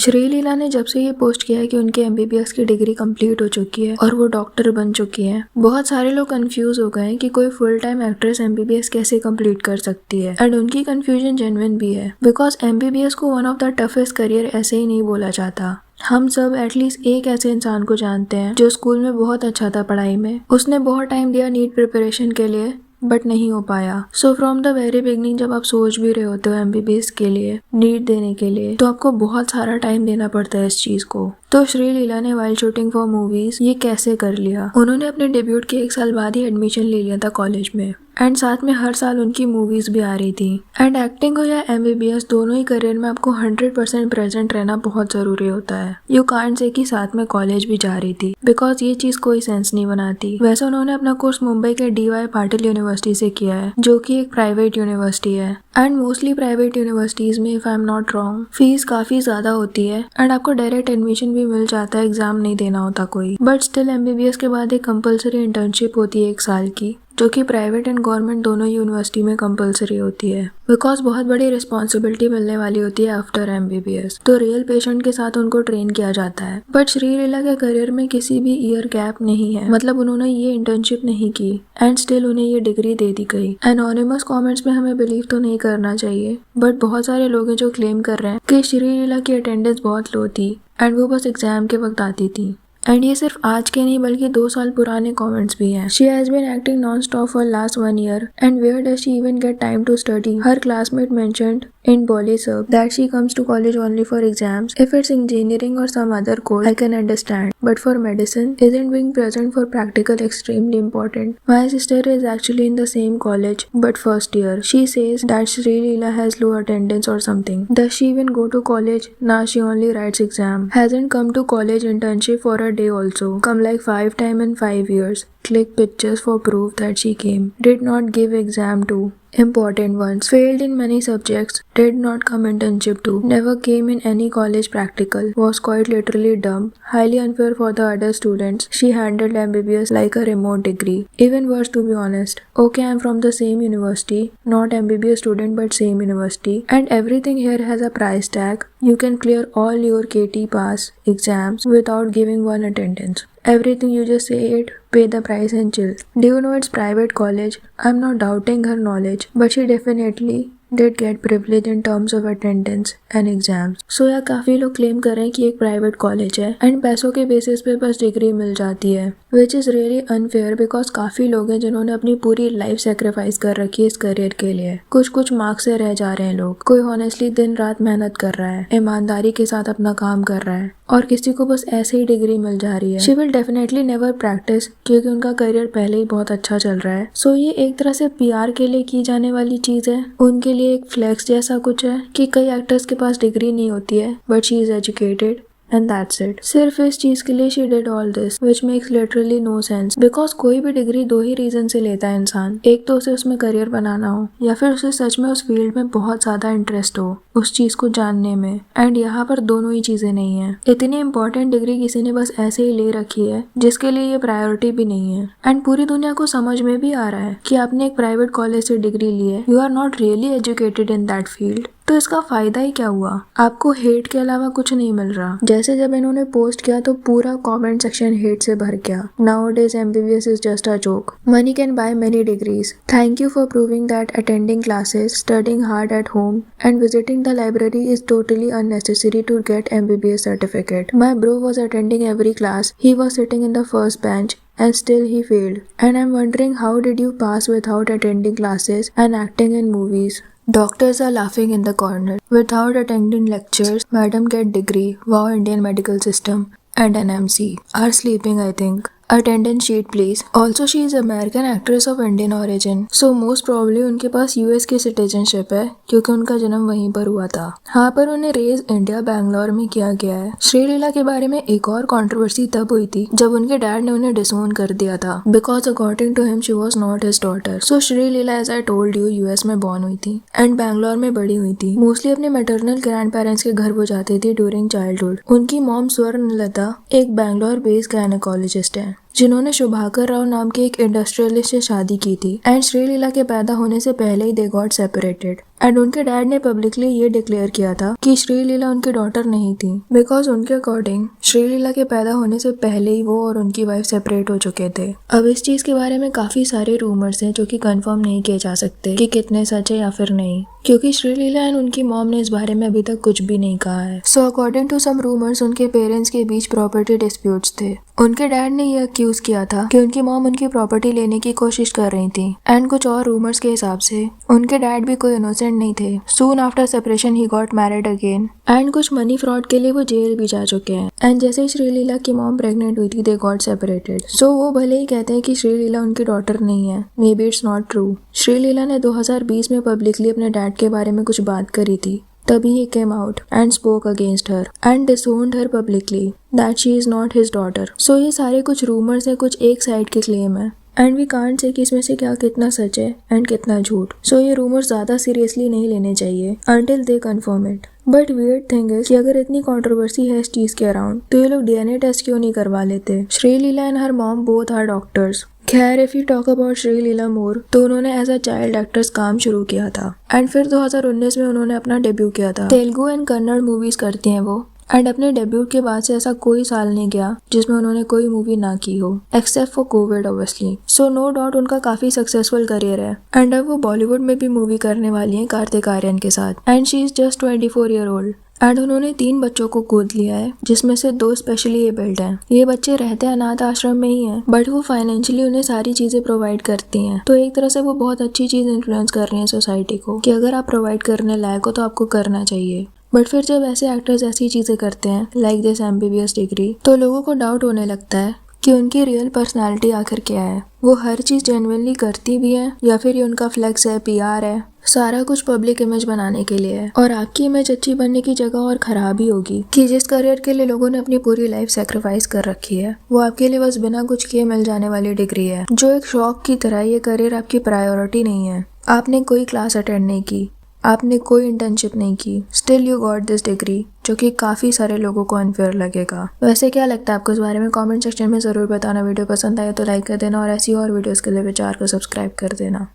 श्रीलीला ने जब से ये पोस्ट किया है कि उनकी एमबीबीएस की डिग्री कंप्लीट हो चुकी है और वो डॉक्टर बन चुकी हैं, बहुत सारे लोग कंफ्यूज हो गए हैं कि कोई फुल टाइम एक्ट्रेस एमबीबीएस कैसे कंप्लीट कर सकती है। एंड उनकी कंफ्यूजन जेन्युइन भी है, बिकॉज एमबीबीएस को one of the toughest career ऐसे ही नहीं बोला जाता। हम सब एटलीस्ट एक ऐसे इंसान को जानते हैं जो स्कूल में बहुत अच्छा था पढ़ाई में, उसने बहुत टाइम दिया नीट प्रिपरेशन के लिए बट नहीं हो पाया। So from the very beginning जब आप सोच भी रहे होते हो एमबीबीएस के लिए, नीट देने के लिए, तो आपको बहुत सारा टाइम देना पड़ता है इस चीज को। तो श्रीलीला ने वाइल शूटिंग फॉर मूवीज ये कैसे कर लिया? उन्होंने अपने डेब्यूट के 1 साल बाद ही एडमिशन ले लिया था कॉलेज में, एंड साथ में हर साल उनकी मूवीज भी आ रही थी। एंड एक्टिंग हो या एमबीबीएस, दोनों ही करियर में आपको 100% प्रेजेंट रहना बहुत जरूरी होता है। यू कांट से कि साथ में कॉलेज भी जा रही थी, बिकॉज ये चीज कोई सेंस नहीं बनाती। वैसे उन्होंने अपना कोर्स मुंबई के DY पाटिल यूनिवर्सिटी से किया है, जो कि एक प्राइवेट यूनिवर्सिटी है। एंड मोस्टली प्राइवेट यूनिवर्सिटीज में, if I am not wrong, fees काफी ज्यादा होती है एंड आपको डायरेक्ट एडमिशन भी मिल जाता है, एग्जाम नहीं देना होता कोई। बट स्टिल एमबीबीएस के बाद एक कंपलसरी इंटर्नशिप होती है 1 साल की, जो कि प्राइवेट एंड गवर्नमेंट दोनों यूनिवर्सिटी में कंपलसरी होती है, बिकॉज बहुत बड़ी रिस्पॉन्सिबिलिटी मिलने वाली होती है आफ्टर एमबीबीएस। तो रियल पेशेंट के साथ उनको ट्रेन किया जाता है। बट श्रीलीला के करियर में किसी भी ईयर गैप नहीं है, मतलब उन्होंने ये इंटर्नशिप नहीं की एंड स्टिल उन्हें ये डिग्री दे दी गई। एनोनिमस कमेंट्स में हमें बिलीव तो नहीं करना चाहिए, बट बहुत सारे लोग हैं जो क्लेम कर रहे हैं कि श्रीलीला की अटेंडेंस बहुत लो थी एंड वो बस एग्जाम के वक्त आती थी। एंड ये सिर्फ आज के नहीं बल्कि 2 साल पुराने कमेंट्स भी हैं। She has been acting non stop for last 1 year and where does she even get time to study? Her classmate mentioned in Bolisub that she comes to college only for exams. If it's engineering or some other course, I can understand. But for medicine, isn't being present for practical extremely important? My sister is actually in the same college, but first year. She says that Sri-Leela has low attendance or something. Does she even go to college? Nah, she only writes exam. Hasn't come to college internship for a day also. Come like 5 times in 5 years. Click pictures for proof that she came. Did not give exam to. Important ones. Failed in many subjects. Did not come internship to. Never came in any college practical. Was quite literally dumb. Highly unfair for the other students. She handled MBBS like a remote degree. Even worse, to be honest. Okay, I'm from the same university. Not MBBS student but same university. And everything here has a price tag. You can clear all your KT pass exams without giving one attendance. Everything you just say it, pay the price and chill. Do you know it's private college? I'm not doubting her knowledge, but she definitely did get privilege in terms of attendance and exams. So यार काफी लोग claim कर रहे हैं कि एक private college है and पैसों के बेसिस पे बस डिग्री मिल जाती है, which is really unfair because काफी लोग हैं जिन्होंने अपनी पूरी लाइफ सेक्रीफाइस कर रखी है इस करियर के लिए। कुछ मार्क्स से रह जा रहे हैं लोग। कोई ऑनेस्टली दिन रात मेहनत कर रहा है, ईमानदारी के साथ अपना काम कर रहा है, और किसी को बस ऐसे ही डिग्री मिल जा रही है। She will definitely never practice क्योंकि उनका करियर पहले ही बहुत अच्छा चल रहा है। सो ये एक तरह से PR के लिए की जाने वाली चीज है, उनके लिए एक फ्लेक्स जैसा कुछ है कि कई एक्टर्स के पास डिग्री नहीं होती है but she is educated and that's it. सिर्फ इस चीज के लिए she did all this which makes literally no sense, because कोई भी डिग्री 2 ही रीजन से लेता है इंसान। एक तो उसे उसमें करियर बनाना हो, या फिर उसे सच में उस फील्ड में बहुत ज्यादा इंटरेस्ट हो उस चीज को जानने में, एंड यहाँ पर दोनों ही चीजें नहीं है। इतनी इंपॉर्टेंट डिग्री किसी ने बस ऐसे ही ले रखी है जिसके लिए ये प्रायोरिटी भी नहीं है, एंड पूरी दुनिया को समझ में भी आ रहा है कि आपने एक प्राइवेट कॉलेज से डिग्री ली है, you are not really educated in that field. तो इसका फायदा ही क्या हुआ? आपको हेट के अलावा कुछ नहीं मिल रहा। जैसे जब इन्होंने पोस्ट किया तो पूरा कमेंट सेक्शन हेट से भर गया। Nowadays MBBS is just a joke. Money can buy many degrees. Thank you for proving that attending classes, studying hard at home, and visiting the library is totally unnecessary to get MBBS certificate. My bro was attending every class. He was sitting in the first bench. And still he failed. And I'm wondering, how did you pass without attending classes and acting in movies? Doctors are laughing in the corner. Without attending lectures, madam get degree. Wow, Indian medical system and NMC are sleeping, I think. Attendance sheet please. Also she is American actress of Indian origin. So most probably उनके पास US की citizenship है क्योंकि उनका जन्म वहीं पर हुआ था। हाँ, पर उन्हें रेज इंडिया बैंगलोर में किया गया है। श्रीलीला के बारे में एक और कंट्रोवर्सी तब हुई थी जब उनके डैड ने उन्हें डिसोन कर दिया था because according to him she was not his daughter. So Sreeleela as I told you US में बॉर्न हुई थी एंड बैंगलोर में बड़ी हुई थी। मोस्टली अपने मैटरनल ग्रैंड पेरेंट्स के घर वो जाती थी ड्यूरिंग चाइल्डहुड। उनकी मॉम स्वर्णलता एक बैंगलोर बेस्ड गायनेकोलॉजिस्ट है जिन्होंने शुभाकर राव नाम के एक इंडस्ट्रियलिस्ट से शादी की थी एंड श्रीलीला के पैदा होने से पहले ही दे गॉट सेपरेटेड। एंड उनके डैड ने पब्लिकली ये डिक्लेयर किया था कि श्रीलीला उनकी डॉटर नहीं थी, बिकॉज उनके अकॉर्डिंग श्रीलीला के पैदा होने से पहले ही वो और उनकी वाइफ सेपरेट हो चुके थे। अब इस चीज के बारे में काफी सारे रूमर्स हैं जो कि कंफर्म नहीं किए जा सकते कि कितने सच है या फिर नहीं, क्योंकि श्रीलीला एंड उनकी मॉम ने इस बारे में अभी तक कुछ भी नहीं कहा है। So according to some rumours उनके पेरेंट्स के बीच प्रॉपर्टी डिस्प्यूट्स थे। उनके डैड ने ये अक्यूज किया था कि उनकी मॉम उनकी प्रॉपर्टी लेने की कोशिश कर रही थी एंड कुछ और रूमर्स के हिसाब से उनके डैड भी कोई इनोसेंट नहीं थे। Soon after separation he got married again and कुछ मनी फ्रॉड के लिए वो जेल भी जा चुके हैं। एंड जैसे ही श्रीलीला की मॉम प्रेग्नेंट हुई थी दे गॉट सेपरेटेड। सो वो भले ही कहते हैं कि श्रीलीला उनकी डॉटर नहीं है, may be it's not true. Sreeleela ने 2020 में पब्लिकली अपने डैड के बारे में कुछ बात करी थी, तभी he came out and spoke against her and disowned her publicly that she is not his daughter. So ये सारे कुछ रूमर्स हैं, कुछ एक साइड के क्लेम है एंड वी कांट से कि इसमें से क्या कितना सच है एंड कितना झूठ। सो ये रूमर्स ज्यादा सीरियसली नहीं लेने चाहिए until they confirm it. But weird thing is कि अगर इतनी कंट्रोवर्सी है इस चीज के अराउंड तो ये लोग DNA टेस्ट क्यों नहीं करवा लेते। Sreeleela and her mom both are doctors. खैर if you talk about Sreeleela more तो उन्होंने एज अ चाइल्ड एक्ट्रेस काम शुरू किया था एंड फिर 2019 में उन्होंने अपना डेब्यू किया था। तेलुगु एंड कन्नड़ मूवीज करती हैं वो एंड अपने डेब्यूट के बाद से ऐसा कोई साल नहीं गया जिसमें उन्होंने कोई मूवी ना की हो except for covid obviously. So no doubt उनका काफी सक्सेसफुल करियर है एंड अब वो बॉलीवुड में भी मूवी करने वाली हैं कार्तिक आर्यन के साथ and she is just 24 year old and उन्होंने 3 बच्चों को गोद लिया है जिसमें से 2 स्पेशली एबल्ड हैं। ये बच्चे रहते अनाथ आश्रम में ही हैं बट वो फाइनेंशियली उन्हें सारी चीजें प्रोवाइड करती हैं। तो एक तरह से वो बहुत अच्छी चीज इन्फ्लुएंस कर रही है सोसाइटी को कि अगर आप प्रोवाइड करने लायक हो तो आपको करना चाहिए। बट फिर जब ऐसे एक्टर्स ऐसी चीजें करते हैं लाइक दिस MBBS डिग्री तो लोगों को डाउट होने लगता है कि उनकी रियल पर्सनालिटी आखिर क्या है। वो हर चीज जेन्युइनली करती भी है या फिर ये उनका फ्लेक्स है, PR है, सारा कुछ पब्लिक इमेज बनाने के लिए है और आपकी इमेज अच्छी बनने की जगह और खराब ही होगी कि जिस करियर के लिए लोगों ने अपनी पूरी लाइफ सेक्रीफाइस कर रखी है वो आपके लिए बस बिना कुछ किए मिल जाने वाली डिग्री है जो एक शौक की तरह। ये करियर आपकी प्रायोरिटी नहीं है, आपने कोई क्लास अटेंड नहीं की, आपने कोई इंटर्नशिप नहीं की, still you got this degree, जो कि काफी सारे लोगों को अनफेयर लगेगा। वैसे क्या लगता है आपको इस बारे में कमेंट सेक्शन में जरूर बताना। वीडियो पसंद आए तो लाइक कर देना और ऐसी और वीडियोस के लिए चैनल को सब्सक्राइब कर देना।